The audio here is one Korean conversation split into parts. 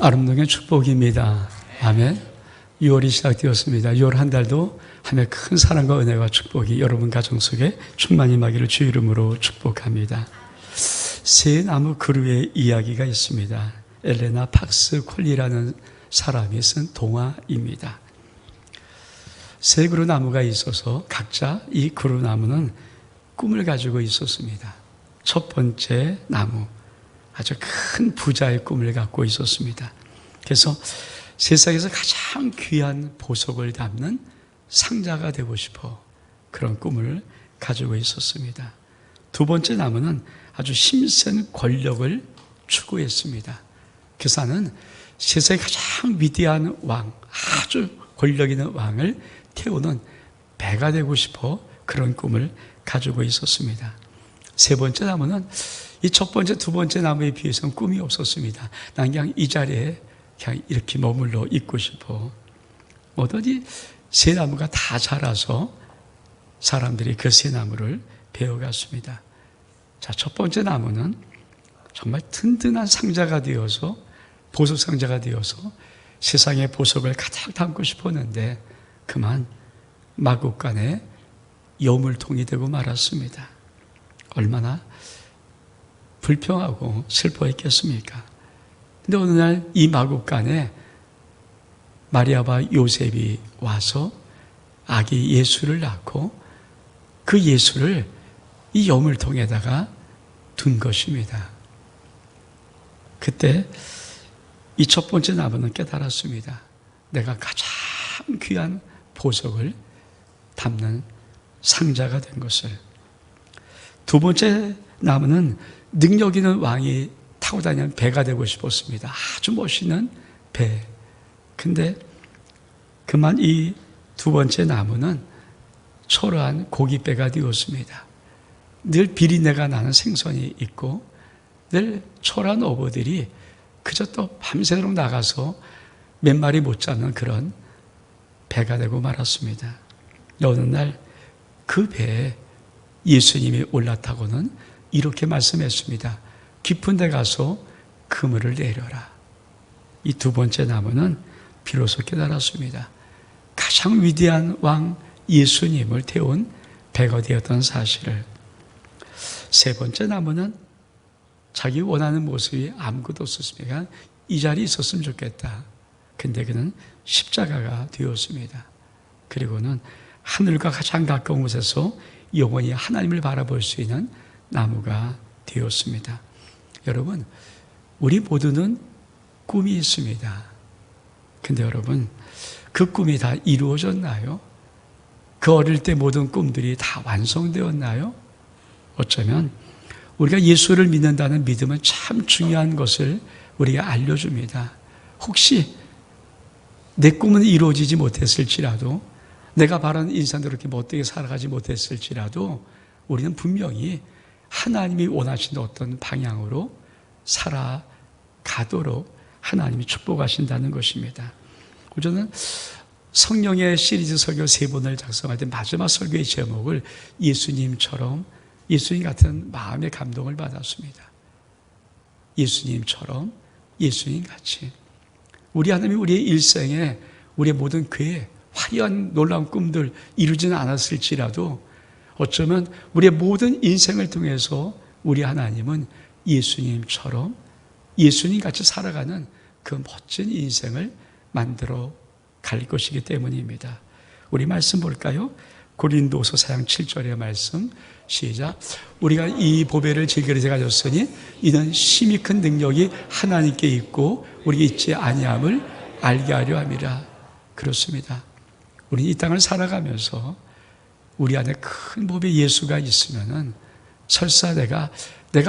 아름다운 축복입니다. 아멘. 6월이 시작되었습니다. 6월 한 달도 하나님의 큰 사랑과 은혜와 축복이 여러분 가정 속에 충만히 임하기를 주 이름으로 축복합니다. 새 나무 그루의 이야기가 있습니다. 엘레나 박스 콜리라는 사람이 쓴 동화입니다. 세 그루 나무가 있어서 각자 이 그루 나무는 꿈을 가지고 있었습니다. 첫 번째 나무, 아주 큰 부자의 꿈을 갖고 있었습니다. 그래서 세상에서 가장 귀한 보석을 담는 상자가 되고 싶어 그런 꿈을 가지고 있었습니다. 두 번째 나무는 아주 힘센 권력을 추구했습니다. 그래서 나는 세상의 가장 위대한 왕, 아주 권력 있는 왕을 태우는 배가 되고 싶어 그런 꿈을 가지고 있었습니다. 세 번째 나무는 이 첫 번째, 두 번째 나무에 비해서는 꿈이 없었습니다. 난 그냥 이 자리에 그냥 이렇게 머물러 있고 싶어. 뭐든지 새 나무가 다 자라서 사람들이 그 새 나무를 베어갔습니다. 자, 첫 번째 나무는 정말 든든한 상자가 되어서, 보석 상자가 되어서 세상의 보석을 가득 담고 싶었는데 그만 마구간에 여물통이 되고 말았습니다. 얼마나 불평하고 슬퍼했겠습니까? 근데 어느 날 이 마구간에 마리아와 요셉이 와서 아기 예수를 낳고 그 예수를 이 여물통에다가 둔 것입니다. 그때 이 첫 번째 나무는 깨달았습니다. 내가 가장 귀한 보석을 담는 상자가 된 것을. 두 번째 나무는 능력 있는 왕이 타고 다니는 배가 되고 싶었습니다. 아주 멋있는 배. 근데 그만 이 두 번째 나무는 초라한 고깃배가 되었습니다. 늘 비린내가 나는 생선이 있고 늘 초라한 어부들이 그저 또 밤새도록 나가서 몇 마리 못 잡는 그런 배가 되고 말았습니다. 어느 날 그 배에 예수님이 올라타고는 이렇게 말씀했습니다. 깊은 데 가서 그물을 내려라. 이 두 번째 나무는 비로소 깨달았습니다. 가장 위대한 왕 예수님을 태운 배가 되었던 사실을. 세 번째 나무는 자기 원하는 모습이 아무것도 없었습니다. 이 자리에 있었으면 좋겠다. 근데 그는 십자가가 되었습니다. 그리고는 하늘과 가장 가까운 곳에서 영원히 하나님을 바라볼 수 있는 나무가 되었습니다. 여러분, 우리 모두는 꿈이 있습니다. 근데 여러분, 그 꿈이 다 이루어졌나요? 그 어릴 때 모든 꿈들이 다 완성되었나요? 어쩌면 우리가 예수를 믿는다는 믿음은 참 중요한 것을 우리가 알려줍니다. 혹시 내 꿈은 이루어지지 못했을지라도, 내가 바라는 인생대로 그렇게 못되게 살아가지 못했을지라도 우리는 분명히 하나님이 원하시는 어떤 방향으로 살아가도록 하나님이 축복하신다는 것입니다. 저는 성령의 시리즈 설교 3번을 작성할 때 마지막 설교의 제목을 예수님처럼, 예수님 같은 마음의 감동을 받았습니다. 예수님처럼, 예수님같이. 우리 하나님이 우리의 일생에, 우리의 모든 괴, 화려한 놀라운 꿈들 이루지는 않았을지라도 어쩌면 우리의 모든 인생을 통해서 우리 하나님은 예수님처럼, 예수님같이 살아가는 그 멋진 인생을 만들어 갈 것이기 때문입니다. 우리 말씀 볼까요? 고린도서 4장 7절의 말씀, 시작. 우리가 이 보배를 질그릇에 가졌으니 이는 심히 큰 능력이 하나님께 있고 우리가 있지 아니함을 알게 하려 함이라. 그렇습니다. 우리 이 땅을 살아가면서 우리 안에 큰 보배 예수가 있으면은 설사 내가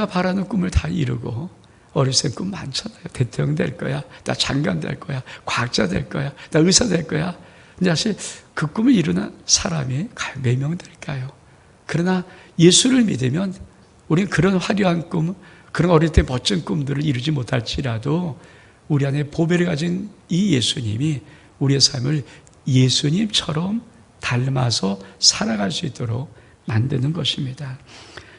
바라는 꿈을 다 이루고, 어렸을 때 꿈 많잖아요. 대통령 될 거야, 나 장관 될 거야, 과학자 될 거야, 나 의사 될 거야. 근데 사실 그 꿈을 이루는 사람이 몇 명 될까요? 그러나 예수를 믿으면 우리는 그런 화려한 꿈, 그런 어릴 때 멋진 꿈들을 이루지 못할지라도 우리 안에 보배를 가진 이 예수님이 우리의 삶을 예수님처럼 닮아서 살아갈 수 있도록 만드는 것입니다.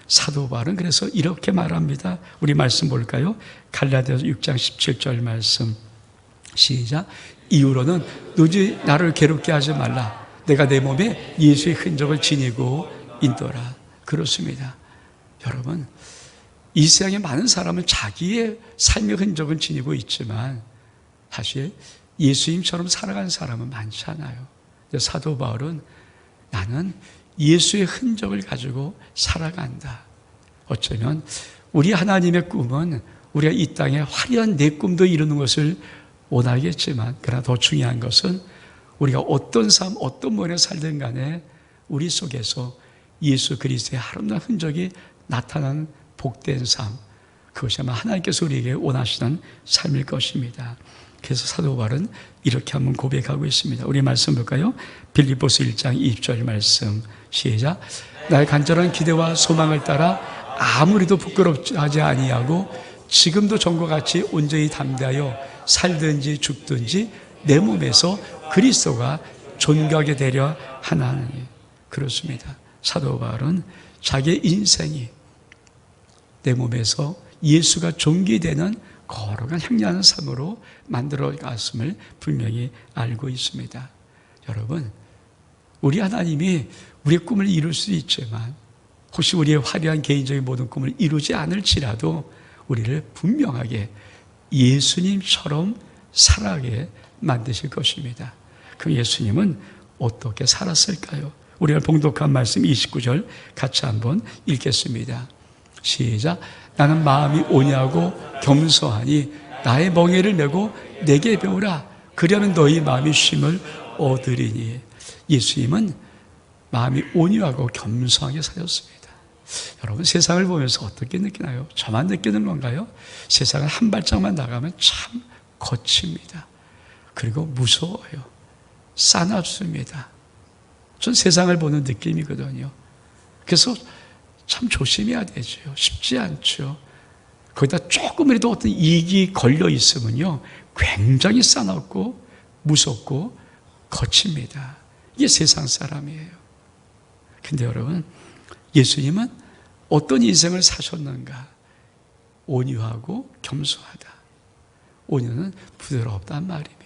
사도 바울은 그래서 이렇게 말합니다. 우리 말씀 볼까요? 갈라디아서 6장 17절 말씀. 시작. 이후로는 누지 나를 괴롭게 하지 말라. 내가 내 몸에 예수의 흔적을 지니고 있노라. 그렇습니다. 여러분, 이 세상에 많은 사람은 자기의 삶의 흔적을 지니고 있지만 사실 예수님처럼 살아가는 사람은 많지 않아요. 사도 바울은 나는 예수의 흔적을 가지고 살아간다. 어쩌면 우리 하나님의 꿈은 우리가 이 땅에 화려한 내 꿈도 이루는 것을 원하겠지만, 그러나 더 중요한 것은 우리가 어떤 삶, 어떤 모양에 살든 간에 우리 속에서 예수 그리스도의 아름다운 흔적이 나타나는 복된 삶, 그것이 아마 하나님께서 우리에게 원하시는 삶일 것입니다. 그래서 사도 바울은 이렇게 한번 고백하고 있습니다. 우리 말씀 볼까요? 빌립보서 1장 20절 말씀 시작. 나의 간절한 기대와 소망을 따라 아무리도 부끄럽지 아니하고 지금도 전과 같이 온전히 담대하여 살든지 죽든지 내 몸에서 그리스도가 존귀하게 되려 하나니. 그렇습니다. 사도 바울은 자기의 인생이 내 몸에서 예수가 존귀되는 거룩한 향기나는 삶으로 만들어 갔음을 분명히 알고 있습니다. 여러분, 우리 하나님이 우리의 꿈을 이룰 수 있지만 혹시 우리의 화려한 개인적인 모든 꿈을 이루지 않을지라도 우리를 분명하게 예수님처럼 살아가게 만드실 것입니다. 그럼 예수님은 어떻게 살았을까요? 우리가 봉독한 말씀 29절 같이 한번 읽겠습니다. 시작. 나는 마음이 온유하고 겸손하니 나의 멍에를 메고 내게 배우라. 그리하면 너희 마음이 쉼을 얻으리니. 예수님은 마음이 온유하고 겸손하게 사셨습니다. 여러분, 세상을 보면서 어떻게 느끼나요? 저만 느끼는 건가요? 세상을 한 발짝만 나가면 참 거칩니다. 그리고 무서워요. 싸납습니다. 전 세상을 보는 느낌이거든요. 그래서 참 조심해야 되죠. 쉽지 않죠. 거기다 조금이라도 어떤 이익이 걸려 있으면요, 굉장히 싸납고 무섭고 거칩니다. 이게 세상 사람이에요. 근데 여러분, 예수님은 어떤 인생을 사셨는가? 온유하고 겸손하다. 온유는 부드럽단 말입니다.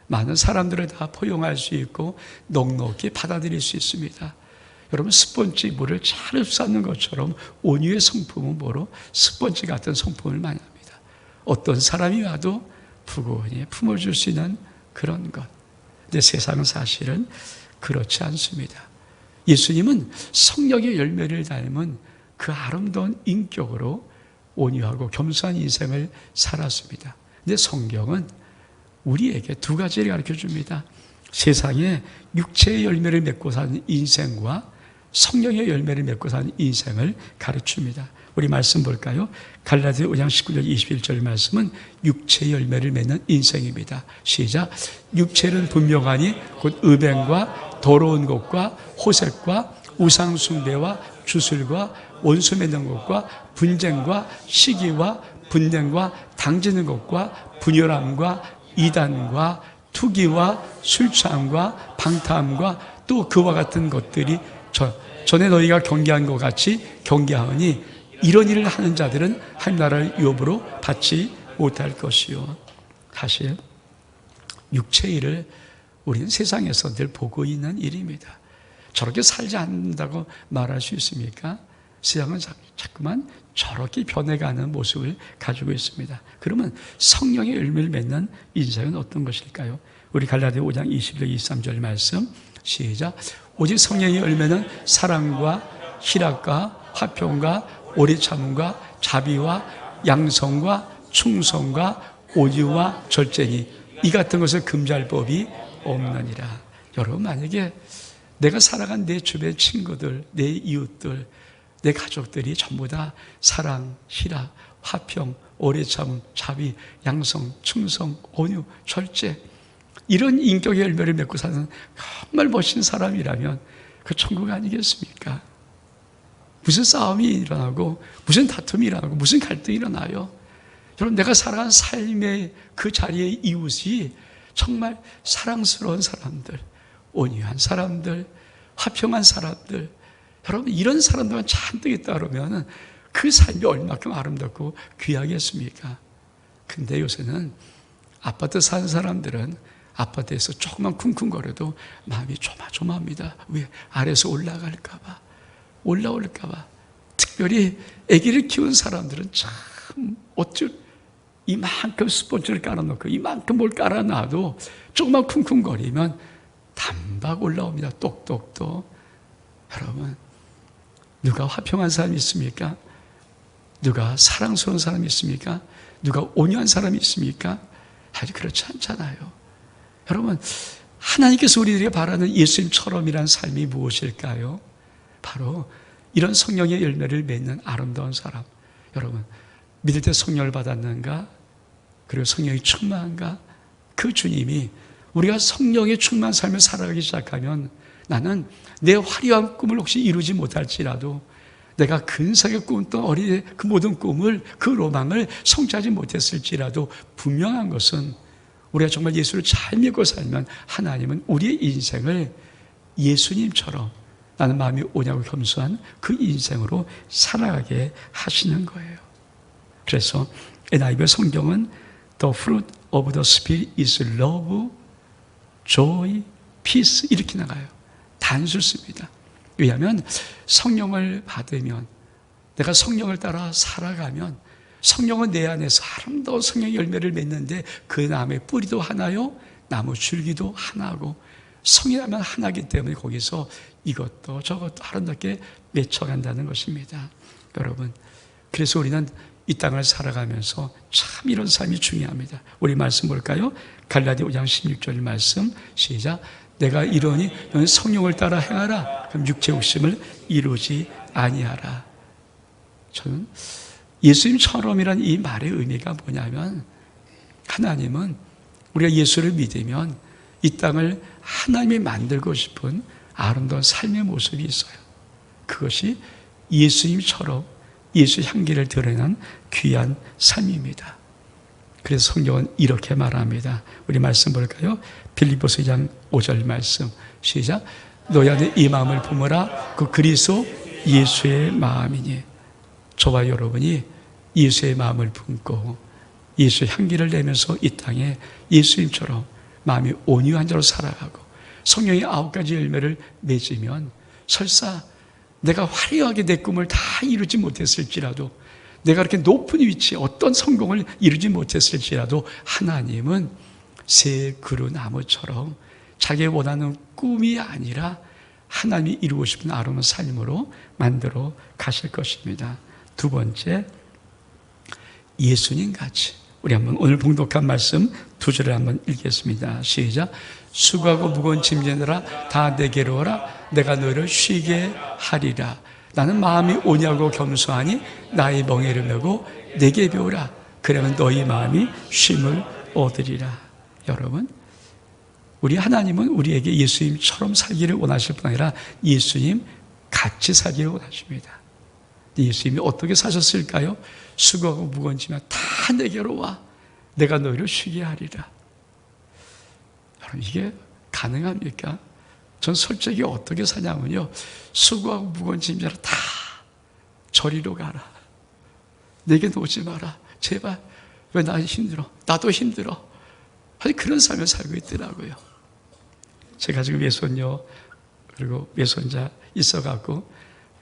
많은 사람들을 다 포용할 수 있고 넉넉히 받아들일 수 있습니다. 여러분, 스펀지 물을 잘 흡수하는 것처럼 온유의 성품은 뭐로? 스펀지 같은 성품을 많이 합니다. 어떤 사람이 와도 부고니 품어줄 수 있는 그런 것. 근데 세상은 사실은 그렇지 않습니다. 예수님은 성령의 열매를 닮은 그 아름다운 인격으로 온유하고 겸손한 인생을 살았습니다. 근데 성경은 우리에게 두 가지를 가르쳐 줍니다. 세상에 육체의 열매를 맺고 사는 인생과 성령의 열매를 맺고 사는 인생을 가르칩니다. 우리 말씀 볼까요? 갈라디아 5장 19절 21절 말씀은 육체의 열매를 맺는 인생입니다. 시작. 육체는 분명하니 곧 음행과 더러운 것과 호색과 우상숭배와 주술과 원수 맺는 것과 분쟁과 시기와 분쟁과 당지는 것과 분열함과 이단과 투기와 술 취함과 방탕함과 또 그와 같은 것들이 전에 너희가 경계한 것 같이 경계하오니 이런 일을 하는 자들은 하나님나라를 유업으로 받지 못할 것이요. 사실 육체의 일을 우리는 세상에서 늘 보고 있는 일입니다. 저렇게 살지 않는다고 말할 수 있습니까? 세상은 자꾸만 저렇게 변해가는 모습을 가지고 있습니다. 그러면 성령의 열매를 맺는 인생은 어떤 것일까요? 우리 갈라디아 5장 20절 23절 말씀 시작. 오직 성령의 열매는 사랑과 희락과 화평과 오래 참음과 자비와 양성과 충성과 온유와 절제니 이 같은 것을 금지할 법이 없느니라. 여러분, 만약에 내가 살아간 내 주변 친구들, 내 이웃들, 내 가족들이 전부 다 사랑, 희락, 화평, 오래 참음, 자비, 양성, 충성, 온유, 절제 이런 인격의 열매를 맺고 사는 정말 멋진 사람이라면 그 천국 아니겠습니까? 무슨 싸움이 일어나고 무슨 다툼이 일어나고 무슨 갈등이 일어나요? 여러분, 내가 살아간 삶의 그 자리의 이웃이 정말 사랑스러운 사람들, 온유한 사람들, 화평한 사람들, 여러분, 이런 사람들만 잔뜩 있다 그러면 그 삶이 얼마큼 아름답고 귀하겠습니까? 근데 요새는 아파트 사는 사람들은 아파트에서 조금만 쿵쿵거려도 마음이 조마조마합니다. 왜? 아래에서 올라갈까봐, 올라올까봐. 특별히 아기를 키운 사람들은 참 어쩔 이만큼 스포츠를 깔아놓고 이만큼 뭘 깔아놔도 조금만 쿵쿵거리면 단박 올라옵니다. 똑똑똑. 여러분, 누가 화평한 사람이 있습니까? 누가 사랑스러운 사람이 있습니까? 누가 온유한 사람이 있습니까? 아주 그렇지 않잖아요. 여러분, 하나님께서 우리들에게 바라는 예수님처럼이란 삶이 무엇일까요? 바로 이런 성령의 열매를 맺는 아름다운 사람. 여러분, 믿을 때 성령을 받았는가? 그리고 성령이 충만한가? 그 주님이 우리가 성령의 충만한 삶을 살아가기 시작하면 나는 내 화려한 꿈을 혹시 이루지 못할지라도 내가 근사하게 꿈던 어린이 그 모든 꿈을, 그 로망을 성취하지 못했을지라도 분명한 것은 우리가 정말 예수를 잘 믿고 살면 하나님은 우리의 인생을 예수님처럼 나는 마음이 오냐고 겸손한 그 인생으로 살아가게 하시는 거예요. 그래서 NIV 성경은 The fruit of the Spirit is love, joy, peace 이렇게 나가요. 단순습니다. 왜냐하면 성령을 받으면, 내가 성령을 따라 살아가면 성령은 내 안에서 아름다운 성령의 열매를 맺는데 그 나무의 뿌리도 하나요, 나무 줄기도 하나고 성이라면 하나이기 때문에 거기서 이것도 저것도 아름답게 맺혀간다는 것입니다. 여러분, 그래서 우리는 이 땅을 살아가면서 참 이런 삶이 중요합니다. 우리 말씀 볼까요? 갈라디아 5장 16절 말씀 시작. 내가 이러니 너는 성령을 따라 행하라. 그럼 육체 욕심을 이루지 아니하라. 저는 예수님처럼이란 이 말의 의미가 뭐냐면 하나님은 우리가 예수를 믿으면 이 땅을 하나님이 만들고 싶은 아름다운 삶의 모습이 있어요. 그것이 예수님처럼 예수의 향기를 드러내는 귀한 삶입니다. 그래서 성경은 이렇게 말합니다. 우리 말씀 볼까요? 빌립보서 2장 5절 말씀 시작. 너희 안에 이 마음을 품으라. 그 그리스도 예수의 마음이니. 저와 여러분이 예수의 마음을 품고 예수의 향기를 내면서 이 땅에 예수님처럼 마음이 온유한 자로 살아가고 성령의 9가지 열매를 맺으면 설사 내가 화려하게 내 꿈을 다 이루지 못했을지라도 내가 그렇게 높은 위치에 어떤 성공을 이루지 못했을지라도 하나님은 새 그루나무처럼 자기의 원하는 꿈이 아니라 하나님이 이루고 싶은 아름다운 삶으로 만들어 가실 것입니다. 두 번째, 예수님같이. 우리 한번 오늘 봉독한 말씀 두 절을 한번 읽겠습니다. 시작. 수고하고 무거운 짐진들아 다 내게로 오라. 내가 너희를 쉬게 하리라. 나는 마음이 온유하고 겸손하니 나의 멍에를 메고 내게 배우라. 그러면 너희 마음이 쉼을 얻으리라. 여러분, 우리 하나님은 우리에게 예수님처럼 살기를 원하실 뿐 아니라 예수님 같이 살기를 원하십니다. 예수님이 어떻게 사셨을까요? 수고하고 무거운 짐이야 다 내게로 와. 내가 너희를 쉬게 하리라. 여러분, 이게 가능합니까? 전 솔직히 어떻게 사냐면요, 수고하고 무거운 짐이라 다 저리로 가라. 내게 놓지 마라. 제발. 왜 나 힘들어? 나도 힘들어. 아니, 그런 삶을 살고 있더라고요. 제가 지금 외손녀 그리고 외손자 있어갖고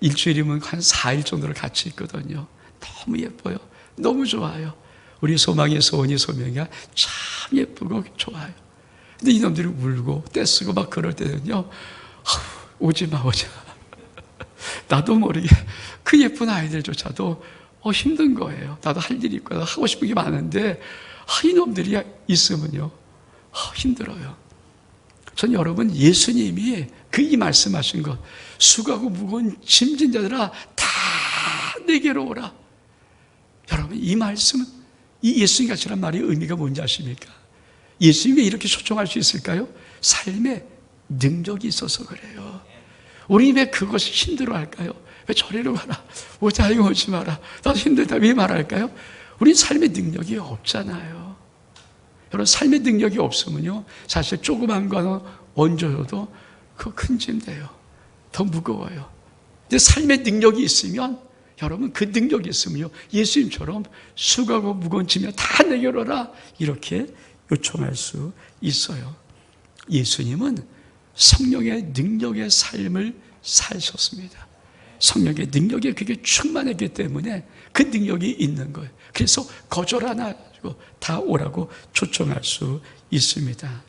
일주일이면 한 4일 정도를 같이 있거든요. 너무 예뻐요. 너무 좋아요. 우리 소망의 소원이 소명이가 참 예쁘고 좋아요. 근데 이놈들이 울고 떼쓰고 막 그럴 때는요, 오지마. 나도 모르게 그 예쁜 아이들조차도 힘든 거예요. 나도 할 일이 있고 하고 싶은 게 많은데 이놈들이 있으면요 힘들어요. 전 여러분, 예수님이 그 이 말씀하신 것, 수고하고 무거운 짐진 자들아 다 내게로 오라. 여러분, 이 말씀은, 이 예수님 같이란 말의 의미가 뭔지 아십니까? 예수님이 이렇게 초청할 수 있을까요? 삶에 능력이 있어서 그래요. 우리 왜 그것이 힘들어할까요? 왜 저리로 가라, 오자, 이거 오지 마라, 나도 힘들다, 왜 말할까요? 우리 삶의 능력이 없잖아요. 여러분, 삶의 능력이 없으면요, 사실 조그만 거는 얹어줘도 그거 큰 짐 돼요. 더 무거워요. 근데 삶의 능력이 있으면, 여러분, 그 능력이 있으면요, 예수님처럼 수고하고 무거운 짐이야 다 내게로 오라, 이렇게 요청할 수 있어요. 예수님은 성령의 능력의 삶을 사셨습니다. 성령의 능력에 그게 충만했기 때문에 그 능력이 있는 거예요. 그래서 거절 안 하고 다 오라고 초청할 수 있습니다.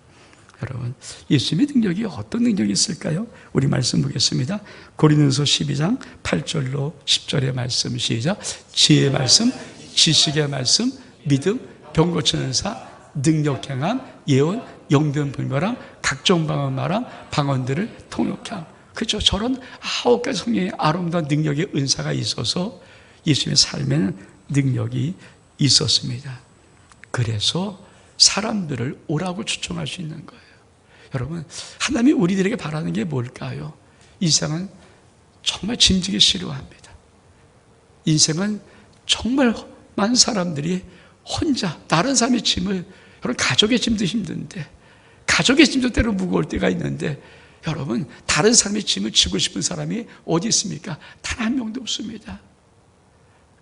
여러분, 예수님의 능력이 어떤 능력이 있을까요? 우리 말씀 보겠습니다. 고린도서 12장 8절로 10절의 말씀 시작. 지혜의 말씀, 지식의 말씀, 믿음, 병 고치는 사, 능력 행함, 예언, 영변불멸함, 각종 방언 말함, 방언들을 통역해 함. 그렇죠. 저런 9가지 성령의 아름다운 능력의 은사가 있어서 예수님의 삶에는 능력이 있었습니다. 그래서 사람들을 오라고 초청할 수 있는 거예요. 여러분, 하나님이 우리들에게 바라는 게 뭘까요? 인생은 정말 짐지기 싫어합니다. 인생은 정말 많은 사람들이 혼자 다른 사람의 짐을, 여러분, 가족의 짐도 힘든데, 가족의 짐도 때로 무거울 때가 있는데, 여러분, 다른 사람의 짐을 지고 싶은 사람이 어디 있습니까? 단 한 명도 없습니다.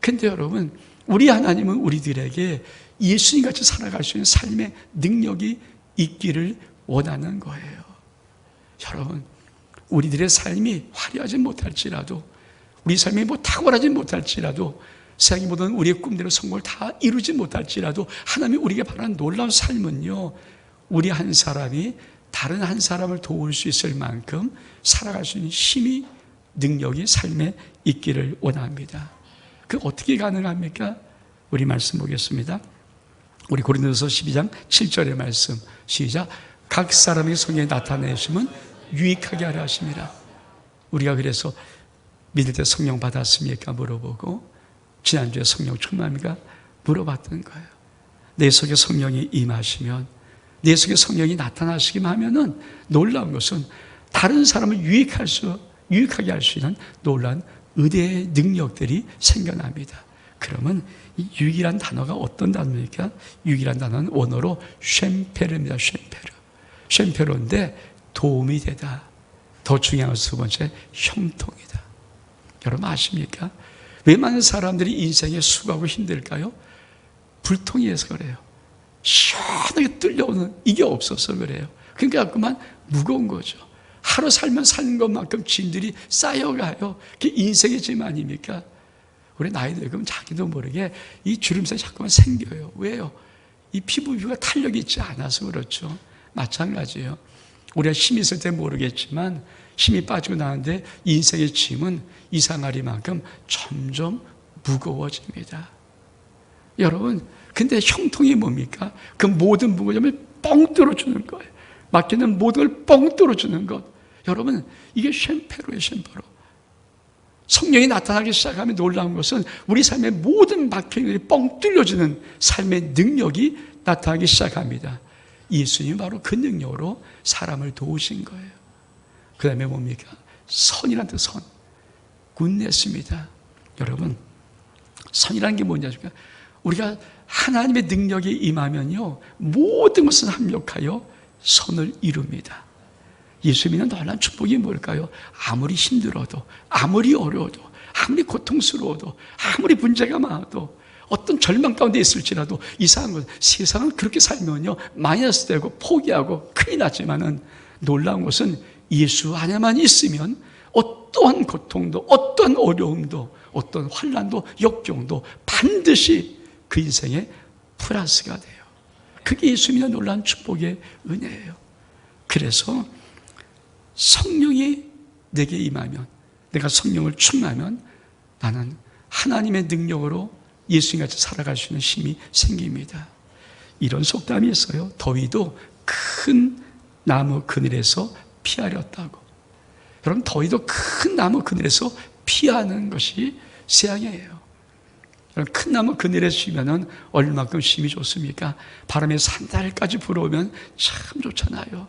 근데 여러분, 우리 하나님은 우리들에게 예수님같이 살아갈 수 있는 삶의 능력이 있기를 원하는 거예요. 여러분, 우리들의 삶이 화려하지 못할지라도, 우리 삶이 탁월하지 못할지라도, 세상이 모든 우리의 꿈대로 성공을 다 이루지 못할지라도 하나님이 우리에게 바라는 놀라운 삶은요, 우리 한 사람이 다른 한 사람을 도울 수 있을 만큼 살아갈 수 있는 힘이, 능력이 삶에 있기를 원합니다. 그 어떻게 가능합니까? 우리 말씀 보겠습니다. 우리 고린도서 12장 7절의 말씀 시작. 각 사람의 성령이 나타내시면 유익하게 하려 하심이라. 우리가 그래서 믿을 때 성령 받았습니까? 물어보고, 지난주에 성령 충만합니까? 물어봤던 거예요. 내 속에 성령이 임하시면, 내 속에 성령이 나타나시기만 하면은 놀라운 것은 다른 사람을 유익하게 할 수 있는 놀라운 의대의 능력들이 생겨납니다. 그러면 이 유익이란 단어가 어떤 단어입니까? 유익이란 단어는 원어로 쉔페르입니다. 쉔페르인데 도움이 되다. 더 중요한 것은 두 번째, 형통이다. 여러분 아십니까? 왜 많은 사람들이 인생에 수고하고 힘들까요? 불통이어서 그래요. 시원하게 뚫려오는 이게 없어서 그래요. 그러니까 그만 무거운 거죠. 하루 살면 사는 것만큼 짐들이 쌓여가요. 그게 인생의 짐 아닙니까? 우리 나이 들면 자기도 모르게 이 주름살이 자꾸만 생겨요. 왜요? 이 피부가 탄력이 있지 않아서 그렇죠. 마찬가지예요. 우리가 힘이 있을 때 모르겠지만 힘이 빠지고 나는데 인생의 짐은 이상하리만큼 점점 무거워집니다. 여러분, 근데 형통이 뭡니까? 그 모든 무거움을 뻥 뚫어주는 거예요. 맡기는 모든 걸 뻥 뚫어주는 것. 여러분, 이게 쉔페로예요, 쉔페로. 성령이 나타나기 시작하면 놀라운 것은 우리 삶의 모든 막힌 것이 뻥 뚫려주는 삶의 능력이 나타나기 시작합니다. 예수님이 바로 그 능력으로 사람을 도우신 거예요. 그 다음에 뭡니까? 선이라는 뜻, 선. 굿네스입니다. 여러분, 선이라는 게 뭔지 아십니까? 우리가 하나님의 능력이 임하면요, 모든 것은 합력하여 선을 이룹니다. 예수 믿는 놀라운 축복이 뭘까요? 아무리 힘들어도, 아무리 어려워도, 아무리 고통스러워도, 아무리 문제가 많아도, 어떤 절망 가운데 있을지라도 이상한 것, 세상은 그렇게 살면요, 마이너스 되고 포기하고 큰일 나지만은 놀라운 것은 예수 안에만 있으면 어떠한 고통도, 어떠한 어려움도, 어떤 환난도, 역경도 반드시 그 인생에 플러스가 돼요. 그게 예수 믿는 놀라운 축복의 은혜예요. 그래서 성령이 내게 임하면, 내가 성령을 충만하면 나는 하나님의 능력으로 예수님같이 살아갈 수 있는 힘이 생깁니다. 이런 속담이 있어요. 더위도 큰 나무 그늘에서 피하렸다고. 여러분, 더위도 큰 나무 그늘에서 피하는 것이 세상이에요. 큰 나무 그늘에 쉬면은 얼마큼 힘이 좋습니까? 바람이 산달까지 불어오면 참 좋잖아요.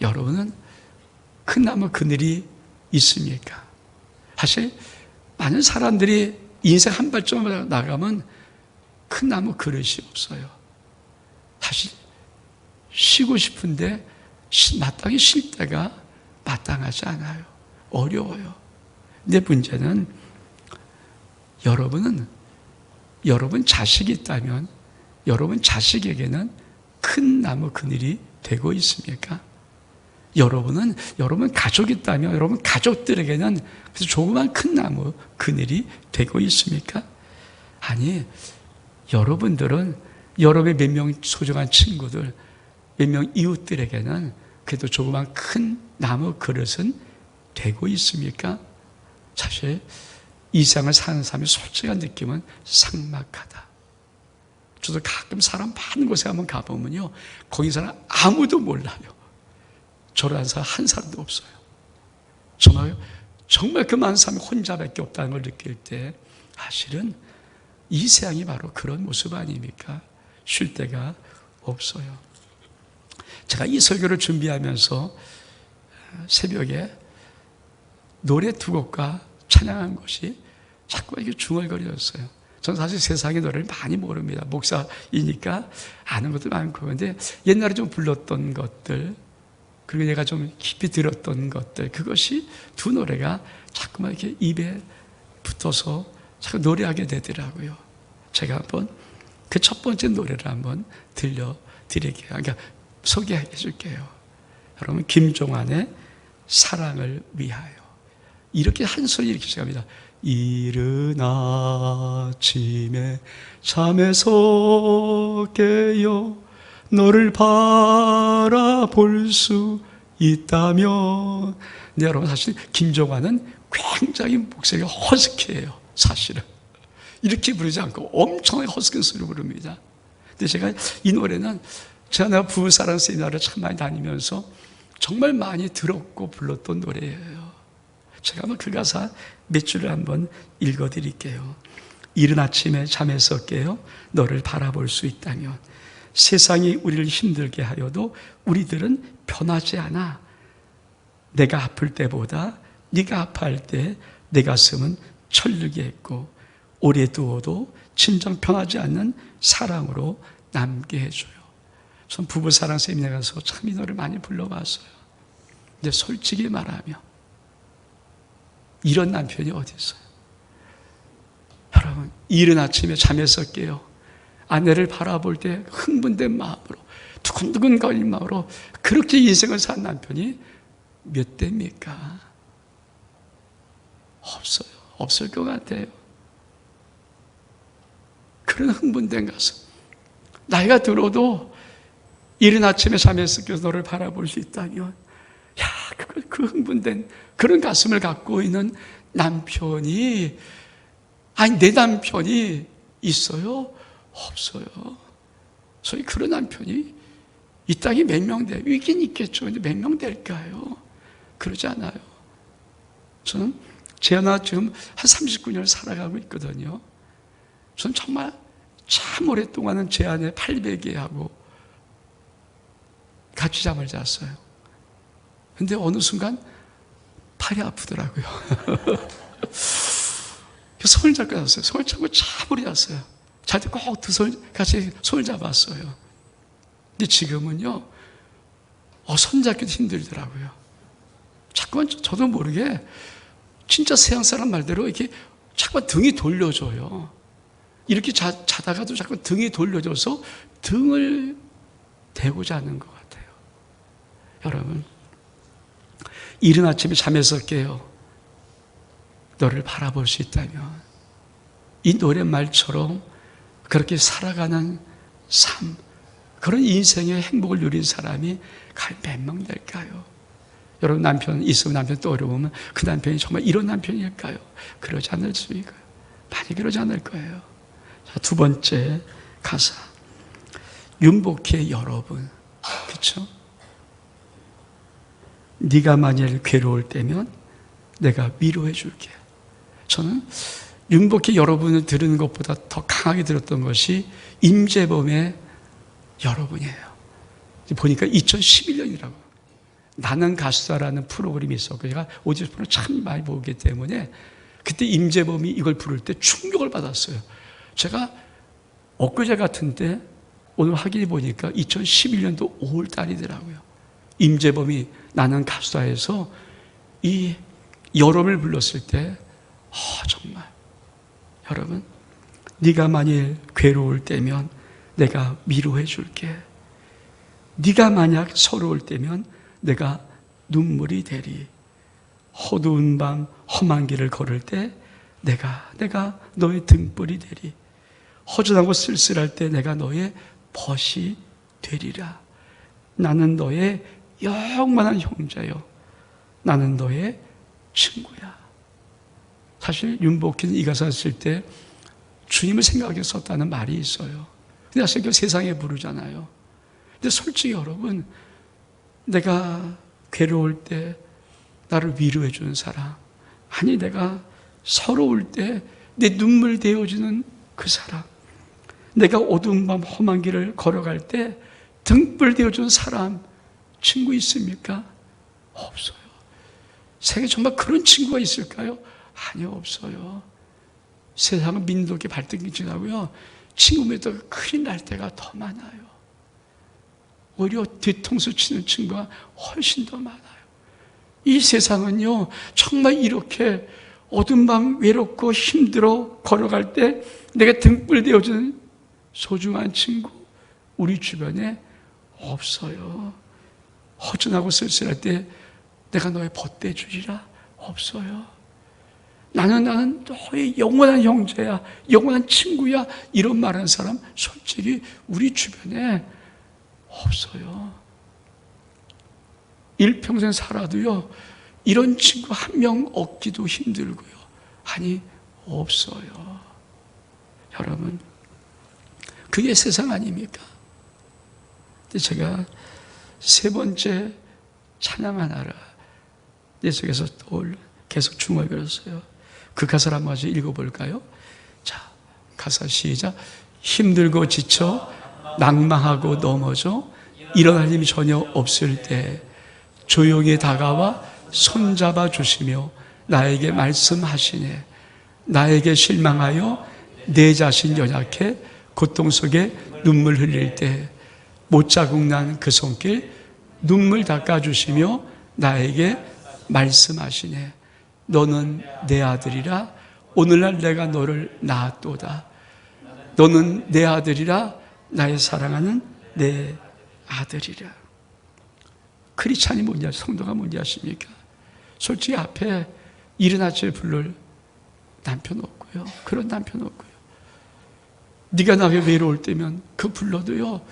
여러분은 큰 나무 그늘이 있습니까? 사실 많은 사람들이 인생 한 발짝 나가면 큰 나무 그릇이 없어요. 사실 쉬고 싶은데 마땅히 쉴 때가 마땅하지 않아요. 어려워요. 근데 문제는 여러분 자식이 있다면, 여러분 자식에게는 큰 나무 그늘이 되고 있습니까? 여러분 가족이 있다면 여러분 가족들에게는 그래서 조그만 큰 나무 그늘이 되고 있습니까? 아니, 여러분들은 여러분의 몇 명 소중한 친구들, 몇 명 이웃들에게는 그래도 조그만 큰 나무 그릇은 되고 있습니까? 사실 이 세상을 사는 사람의 솔직한 느낌은 삭막하다. 저도 가끔 사람 많은 곳에 한번 가보면요, 거기 사람 아무도 몰라요. 저를 아는 사람 한 사람도 없어요. 정말 그 많은 사람이 혼자밖에 없다는 걸 느낄 때 사실은 이 세상이 바로 그런 모습 아닙니까? 쉴 데가 없어요. 제가 이 설교를 준비하면서 새벽에 노래 두 곡과 찬양한 것이 자꾸 이게 중얼거렸어요. 저는 사실 세상의 노래를 많이 모릅니다. 목사이니까 아는 것도 많고. 그런데 옛날에 좀 불렀던 것들, 그리고 내가 좀 깊이 들었던 것들, 그것이 두 노래가 자꾸만 이렇게 입에 붙어서 자꾸 노래하게 되더라고요. 제가 한번 그 첫 번째 노래를 한번 들려드릴게요. 그러니까 소개해 줄게요. 여러분, 김종환의 사랑을 위하여. 이렇게 한 소리 이렇게 시작합니다. 이른 아침에 잠에서 깨어 너를 바라볼 수 있다면. 근데 여러분, 사실 김종환은 굉장히 목소리가 허스키해요. 사실은 이렇게 부르지 않고 엄청나게 허스키 소리로 부릅니다. 근데 제가 이 노래는 제가 부부사랑 세미나를 참 많이 다니면서 정말 많이 들었고 불렀던 노래예요. 제가 한번 그 가사 몇 줄을 한번 읽어드릴게요. 이른 아침에 잠에서 깨어 너를 바라볼 수 있다면 세상이 우리를 힘들게 하여도 우리들은 변하지 않아. 내가 아플 때보다 네가 아파할 때 내 가슴은 철르게 했고 오래 두어도 진정 변하지 않는 사랑으로 남게 해줘요. 전 부부사랑 세미나 가서 참 이 노래를 많이 불러봤어요. 근데 솔직히 말하면 이런 남편이 어디 있어요? 여러분, 이른 아침에 잠에서 깨어 아내를 바라볼 때 흥분된 마음으로, 두근두근 거린 마음으로 그렇게 인생을 산 남편이 몇 대입니까? 없어요. 없을 것 같아요. 그런 흥분된 가슴. 나이가 들어도 이른 아침에 잠에서 깨어 너를 바라볼 수 있다면, 그 흥분된 그런 가슴을 갖고 있는 남편이, 아니, 내 남편이 있어요? 없어요.所以 그런 남편이 이 땅에 몇 명 돼요? 있긴 있겠죠. 근데 몇 명 될까요? 그러지 않아요. 저는 제 하나 지금 한 39년을 살아가고 있거든요. 저는 정말 참 오랫동안은 제 아내 800개하고 같이 잠을 잤어요. 근데 어느 순간 팔이 아프더라고요. 손을 잡고 잤어요. 손을 잡고 참 오래 잤어요. 잘 때 꼭 두 손 같이 손을 잡았어요. 근데 지금은요, 손 잡기도 힘들더라고요. 자꾸만 저도 모르게 진짜 서양 사람 말대로 이렇게 자꾸만 등이 돌려줘요. 이렇게 자다가도 자꾸 등이 돌려져서 등을 대고 자는 것 같아요. 여러분, 이른 아침에 잠에서 깨어 너를 바라볼 수 있다면 이 노랫말처럼 그렇게 살아가는 삶, 그런 인생의 행복을 누린 사람이 과연 몇 명 될까요? 여러분, 남편 있으면 남편 떠오르면 그 남편이 정말 이런 남편일까요? 그러지 않을 수있어요. 많이 그러지 않을 거예요. 자, 두 번째 가사. 윤복희의 여러분. 그렇죠? 네가 만일 괴로울 때면 내가 위로해 줄게. 저는 윤복희 여러분을 들은 것보다 더 강하게 들었던 것이 임재범의 여러분이에요. 보니까 2011년이라고. 나는 가수다라는 프로그램이 있었고, 제가 오디오 프로그램 참 많이 보기 때문에 그때 임재범이 이걸 부를 때 충격을 받았어요. 제가 엊그제 같은데 오늘 확인해 보니까 2011년도 5월 달이더라고요. 임재범이 나는 가수다에서 이 여러분을 불렀을 때, 정말 여러분, 네가 만일 괴로울 때면 내가 위로해 줄게. 네가 만약 서러울 때면 내가 눈물이 되리. 어두운 밤 험한 길을 걸을 때 내가 너의 등불이 되리. 허전하고 쓸쓸할 때 내가 너의 벗이 되리라. 나는 너의 영원한 형제요, 나는 너의 친구야. 사실 윤복희는 이 가사 쓸 때 주님을 생각하게 썼다는 말이 있어요. 근데 사실 그 세상에 부르잖아요. 근데 솔직히 여러분, 내가 괴로울 때 나를 위로해 주는 사람, 아니 내가 서러울 때 내 눈물 되어주는 그 사람, 내가 어두운 밤 험한 길을 걸어갈 때 등불 되어주는 사람, 친구 있습니까? 없어요. 세상에 정말 그런 친구가 있을까요? 아니요, 없어요. 세상은 민독이 발등이 지나고요, 친구보다 큰일 날 때가 더 많아요. 오히려 뒤통수 치는 친구가 훨씬 더 많아요. 이 세상은요, 정말 이렇게 어두운 밤 외롭고 힘들어 걸어갈 때 내가 등불 되어주는 소중한 친구, 우리 주변에 없어요. 허전하고 쓸쓸할 때 내가 너의 벗대 주리라, 없어요. 나는 너의 영원한 형제야, 영원한 친구야, 이런 말하는 사람 솔직히 우리 주변에 없어요. 일평생 살아도요, 이런 친구 한 명 얻기도 힘들고요. 아니, 없어요. 여러분, 그게 세상 아닙니까? 근데 제가 세 번째 찬양 하나를 내 속에서 계속 중얼거렸어요. 그 가사를 한번 읽어볼까요? 자, 가사 시작. 힘들고 지쳐 낭망하고 넘어져 일어날 힘이 전혀 없을 때 조용히 다가와 손잡아 주시며 나에게 말씀하시네. 나에게 실망하여 내 자신 연약해 고통 속에 눈물 흘릴 때 못자국 난 그 손길 눈물 닦아주시며 나에게 말씀하시네. 너는 내 아들이라 오늘날 내가 너를 낳았도다. 너는 내 아들이라 나의 사랑하는 내 아들이라. 크리스찬이 뭔지 성도가 뭔지 아십니까? 솔직히 앞에 이른 아침에 부를 남편 없고요, 그런 남편 없고요. 네가 나에게 외로울 때면 그 불러도요,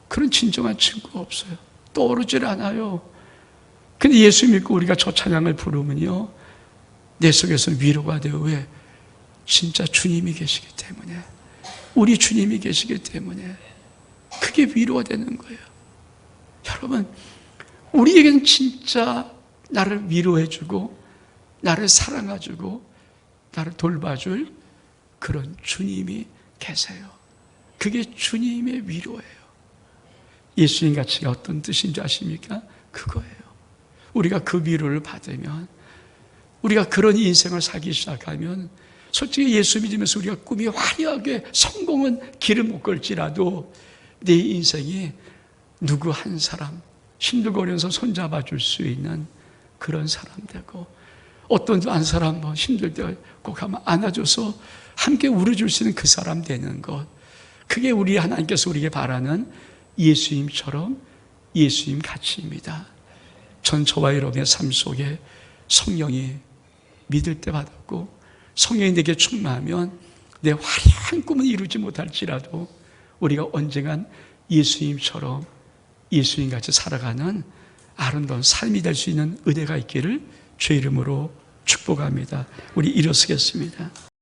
그런 진정한 친구가 없어요. 떠오르질 않아요. 근데 예수 믿고 우리가 저 찬양을 부르면요, 내 속에서 위로가 되어. 왜? 진짜 주님이 계시기 때문에, 우리 주님이 계시기 때문에 그게 위로가 되는 거예요. 여러분, 우리에게는 진짜 나를 위로해주고 나를 사랑해주고 나를 돌봐줄 그런 주님이 계세요. 그게 주님의 위로예요. 예수님 가치가 어떤 뜻인지 아십니까? 그거예요. 우리가 그 위로를 받으면, 우리가 그런 인생을 살기 시작하면, 솔직히 예수 믿으면서 우리가 꿈이 화려하게 성공은 길을 못 걸지라도 내 인생이 누구 한 사람 힘들고 어려워서 손잡아 줄 수 있는 그런 사람 되고, 어떤 한 사람 힘들 때 꼭 한번 안아줘서 함께 울어줄 수 있는 그 사람 되는 것, 그게 우리 하나님께서 우리에게 바라는 예수님처럼 예수님 가치입니다. 전 저와 여러분의 삶 속에 성령이 믿을 때 받았고 성령이 내게 충만하면 내 화려한 꿈은 이루지 못할지라도 우리가 언젠간 예수님처럼 예수님같이 살아가는 아름다운 삶이 될 수 있는 은혜가 있기를 주의 이름으로 축복합니다. 우리 일어서겠습니다.